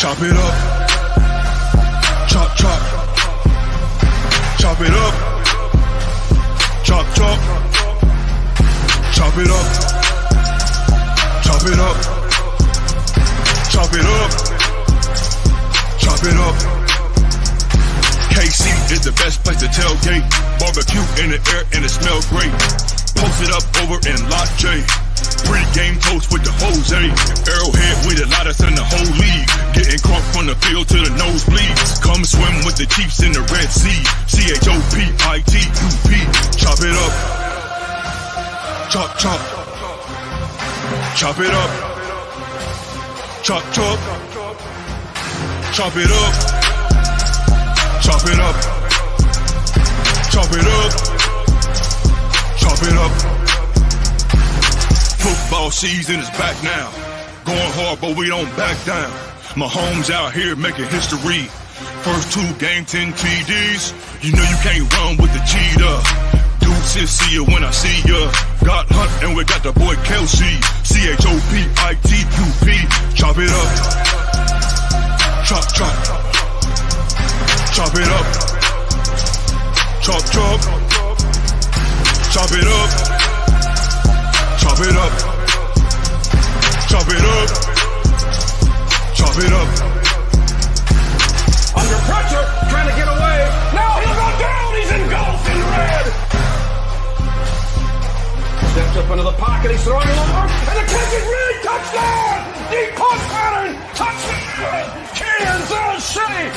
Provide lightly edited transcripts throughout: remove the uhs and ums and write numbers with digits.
Chop it up. Chop, chop. Chop it up. Chop, chop. Chop it up. Chop it up. Chop it up. Chop it up. KC is the best place to tailgate. Barbecue in the air and it smells great. Post it up over in Lot J. Pregame toast with the Jose. Arrowhead, we the loudest in the whole league. Getting crunk from the field to the nosebleeds. Come swim with the Chiefs in the Red Sea. CHOPITUP. Chop it up. Chop, chop. Chop it up. Chop, chop. Chop it up. Chop it up. Chop it up. Chop it up. Football season is back now. Going hard, but we don't back down. Mahomes out here making history. First 2 game 10 TDs. You know you can't run with the cheetah. Deuces, see you when I see ya. Got Hunt and we got the boy Kelsey. CHOPITUP. Chop it up. Chop, chop. Chop it up. Chop, chop. Chop it up. Chop it up. Chop it up. Chop it up. Under pressure, trying to get away. Now he'll go down. He's engulfed in red. Steps up into the pocket. He's throwing long. And the catch is really touchdown. Deep punt pattern. Touchdown. Kansas City.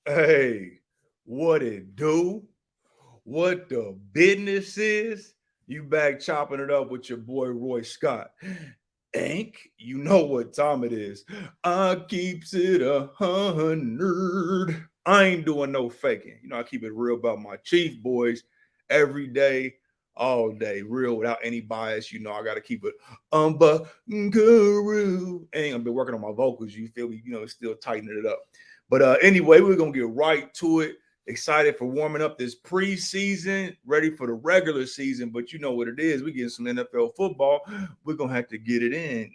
Hey, what it do? What the business is? You back chopping it up with your boy Roy Scott. Aink, you know what time it is. I keeps it 100. I ain't doing no faking. You know, I keep it real about my Chief boys every day, all day, real without any bias. You know, I got to keep it guru. Ain't I've been working on my vocals. You feel me? You know, still tightening it up. But anyway, we're going to get right to it. Excited for warming up this preseason, ready for the regular season. But you know what it is. We're getting some NFL football. We're going to have to get it in.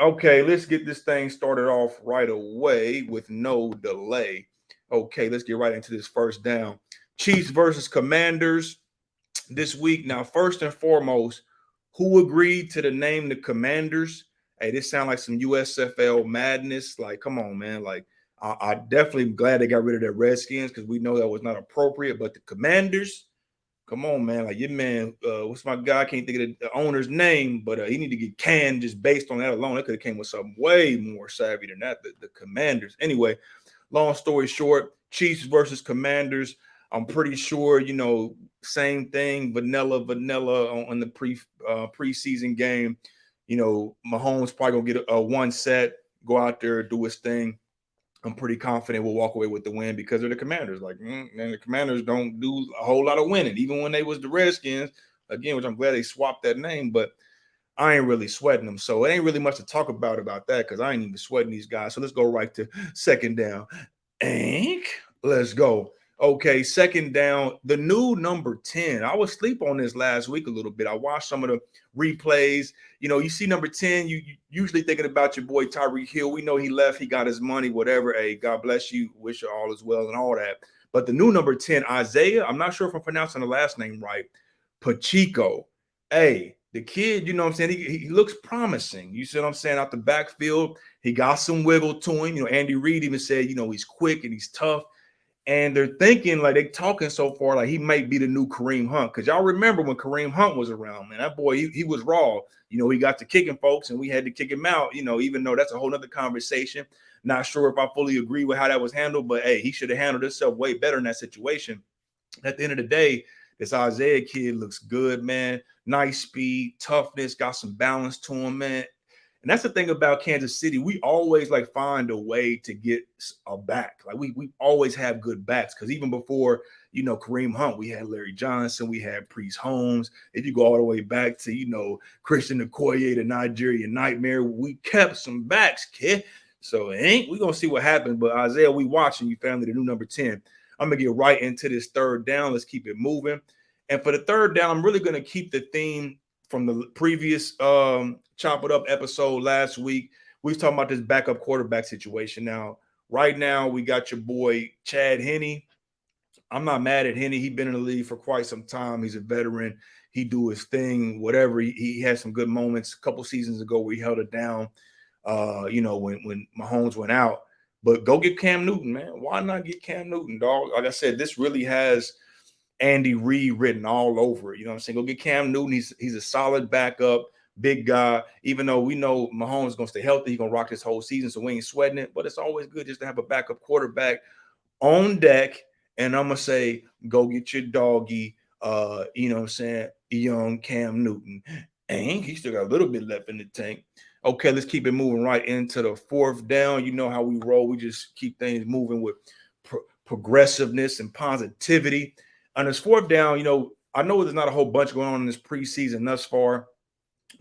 Okay, let's get this thing started off right away with no delay. Okay, let's get right into this first down. Chiefs versus Commanders this week. Now, first and foremost, who agreed to the name the Commanders? Hey, this sounds like some USFL madness. Like, come on, man. Like, I definitely glad they got rid of their Redskins because we know that was not appropriate. But the Commanders, come on, man. Like, your man, what's my guy? I can't think of the owner's name, but he need to get canned just based on that alone. It could have came with something way more savvy than that, the Commanders. Anyway, long story short, Chiefs versus Commanders. I'm pretty sure, you know, same thing, vanilla on the preseason game. You know, Mahomes probably going to get a one set, go out there, do his thing. I'm pretty confident we'll walk away with the win because they're the Commanders. Like, and the Commanders don't do a whole lot of winning, even when they was the Redskins, again, which I'm glad they swapped that name, but I ain't really sweating them. So it ain't really much to talk about that because I ain't even sweating these guys. So let's go right to second down. Let's go. Okay, second down, the new number 10. I was asleep on this last week a little bit. I watched some of the replays. You know, you see number 10, you usually thinking about your boy Tyreek Hill. We know he left, he got his money, whatever. Hey, God bless you. Wish you all is well and all that. But the new number 10, Isaiah, I'm not sure if I'm pronouncing the last name right, Pacheco. Hey, the kid, you know what I'm saying, he looks promising. You see what I'm saying? Out the backfield, he got some wiggle to him. You know, Andy Reid even said, you know, he's quick and he's tough. And they're thinking, like, they talking so far, like he might be the new Kareem Hunt. Because y'all remember when Kareem Hunt was around, man, that boy, he was raw. You know, he got to kicking folks, and we had to kick him out, you know, even though that's a whole nother conversation. Not sure if I fully agree with how that was handled, but, hey, he should have handled himself way better in that situation. At the end of the day, this Isaiah kid looks good, man. Nice speed, toughness, got some balance to him, man. And that's the thing about Kansas City. We always like find a way to get a back. Like we always have good backs because even before, you know, Kareem Hunt, we had Larry Johnson, we had Priest Holmes. If you go all the way back to, you know, Christian Okoye, the Nigerian Nightmare, we kept some backs, kid. So we're going to see what happens. But Isaiah, we watching you, family, the new number 10. I'm going to get right into this third down. Let's keep it moving. And for the third down, I'm really going to keep the theme from the previous Chop It Up episode last week. We was talking about this backup quarterback situation. Now, right now, we got your boy Chad Henne. I'm not mad at Henne. He's been in the league for quite some time. He's a veteran. He do his thing, whatever. He had some good moments a couple seasons ago where he held it down, when Mahomes went out. But go get Cam Newton, man. Why not get Cam Newton, dog? Like I said, this really has Andy Reid written all over it. You know what I'm saying? Go get Cam Newton. He's a solid backup, big guy. Even though we know Mahomes is going to stay healthy, he's going to rock this whole season, so we ain't sweating it. But it's always good just to have a backup quarterback on deck. And I'm going to say, go get your doggy, young Cam Newton. And he still got a little bit left in the tank. Okay, let's keep it moving right into the fourth down. You know how we roll. We just keep things moving with progressiveness and positivity. On this fourth down, I know there's not a whole bunch going on in this preseason thus far,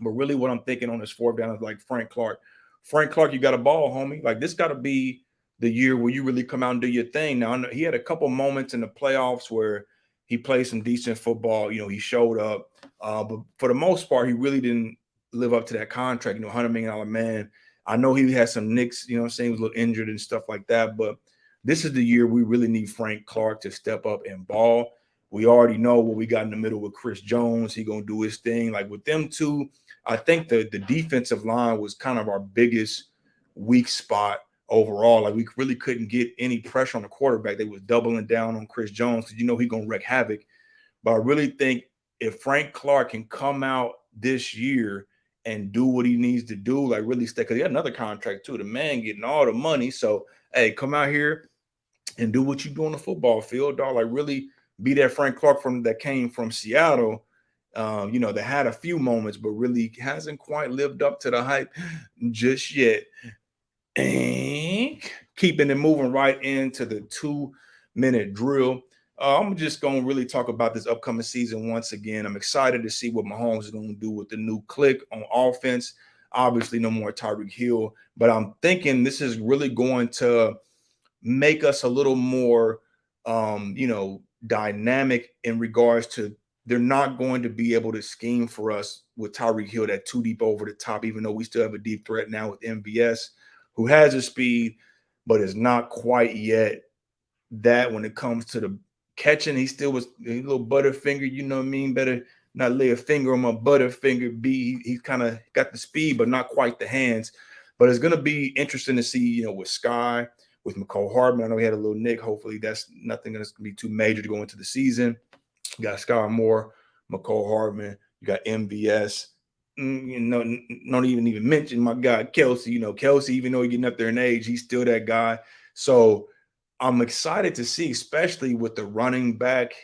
but really what I'm thinking on this fourth down is like Frank Clark. Frank Clark, you got a ball, homie. Like, this got to be the year where you really come out and do your thing. Now, I know he had a couple moments in the playoffs where he played some decent football. He showed up. But for the most part, he really didn't live up to that contract, $100 million man. I know he had some nicks, he was a little injured and stuff like that. But this is the year we really need Frank Clark to step up and ball. We already know what we got in the middle with Chris Jones. He going to do his thing. Like, with them two, I think the defensive line was kind of our biggest weak spot overall. Like, we really couldn't get any pressure on the quarterback. They was doubling down on Chris Jones because he's going to wreak havoc. But I really think if Frank Clark can come out this year and do what he needs to do, like really stay, because he got another contract too. The man getting all the money. So, hey, come out here and do what you do on the football field, dog. Like, really be that Frank Clark that came from Seattle, that had a few moments, but really hasn't quite lived up to the hype just yet. And keeping it moving right into the 2-minute drill. I'm just going to really talk about this upcoming season once again. I'm excited to see what Mahomes is going to do with the new click on offense. Obviously, no more Tyreek Hill, but I'm thinking this is really going to make us a little more, dynamic in regards to they're not going to be able to scheme for us with Tyreek Hill that too deep over the top, even though we still have a deep threat now with MVS, who has the speed, but is not quite yet that when it comes to the catching. He still was a little butterfinger, you know what I mean? Better not lay a finger on my butterfinger. He's kind of got the speed, but not quite the hands. But it's going to be interesting to see, with Sky, with McCole Hardman. I know he had a little nick. Hopefully that's nothing that's going to be too major to go into the season. You got Sky Moore, McCole Hardman. You got MVS. Not even mention my guy Kelsey. Kelsey, even though he's getting up there in age, he's still that guy. So I'm excited to see, especially with the running back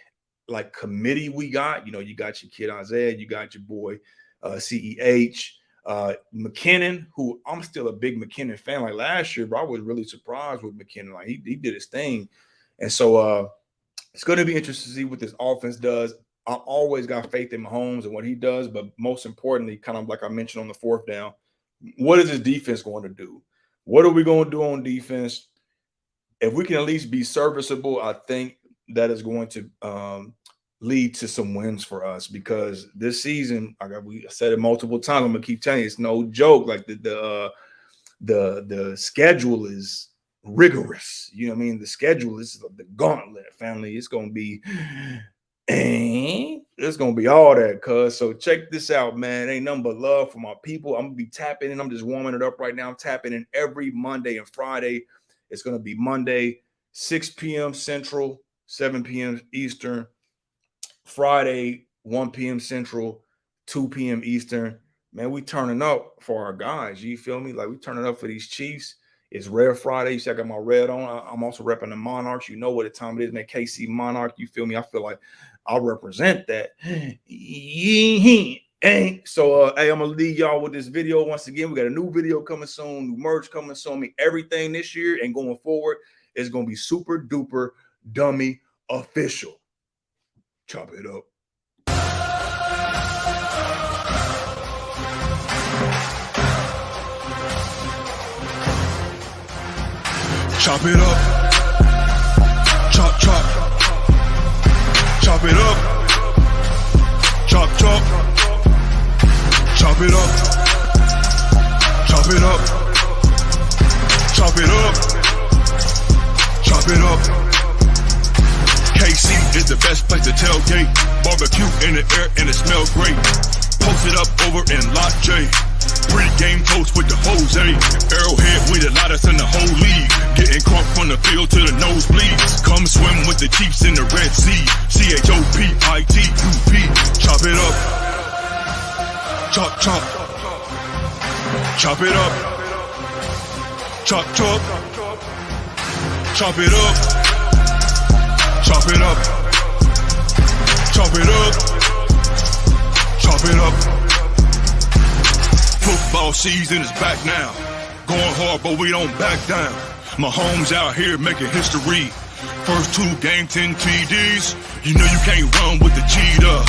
like committee we got. You got your kid Isaiah, you got your boy CEH, McKinnon, who I'm still a big McKinnon fan. Like last year, bro, I was really surprised with McKinnon. Like he did his thing. And so it's going to be interesting to see what this offense does. I always got faith in Mahomes and what he does, but most importantly, kind of like I mentioned on the fourth down, what is this defense going to do? What are we going to do on defense? If we can at least be serviceable, I think that is going to lead to some wins for us, because this season, we said it multiple times, I'm gonna keep telling you, it's no joke. Like the schedule is rigorous. You know what I mean? The schedule is the gauntlet, family. It's gonna be all that, cuz. So check this out, man. Ain't nothing but love for my people. I'm gonna be tapping in. I'm just warming it up right now. I'm tapping in every Monday and Friday. It's gonna be Monday, 6 p.m. Central, 7 p.m. Eastern. Friday, 1 p.m. Central, 2 p.m. Eastern. Man, we turning up for our guys. You feel me? Like, we turning up for these Chiefs. It's Red Friday. You see, I got my red on. I'm also repping the Monarchs. You know what the time it is, man. KC Monarch. You feel me? I feel like I'll represent that. So, hey, I'm going to leave y'all with this video. Once again, we got a new video coming soon, new merch coming soon. I mean, everything this year and going forward is going to be super duper dummy official. Chop it up. Chop it up. Chop, chop. Chop it up. Chop, chop. Chop it up. Chop it up. Chop it up. Chop it up. KC is the best place to tailgate. Barbecue in the air and it smells great. Post it up over in Lot J. Pregame toast with the Jose. Arrowhead, we the loudest in the whole league. Getting crunk from the field to the nosebleeds. Come swim with the Chiefs in the Red Sea. CHOPITUP. Chop it up. Chop, chop. Chop it up. Chop, chop. Chop it up. Chop it up. Chop it up. Chop it up. Football season is back now. Going hard, but we don't back down. Mahomes out here making history. First 2 games, 10 TDs. You know you can't run with the cheetah.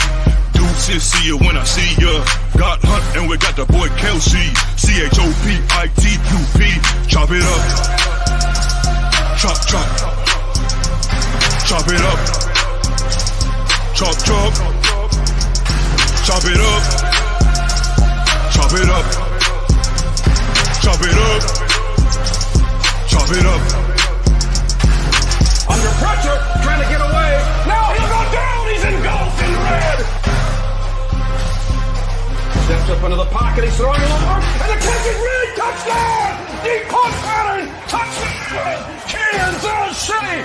Deuces, see you when I see ya. Got Hunt and we got the boy Kelsey. CHOPITUP. Chop it up. Chop, chop. Chop it up. Chop, chop. Chop it up. Chop it up. Chop it up. Chop it up. Under pressure, trying to get away. Now he'll go down. He's engulfed in red. Steps up into the pocket. He's throwing long. And the catch is red. Touchdown. Deep punt pattern. Touchdown. Kansas City.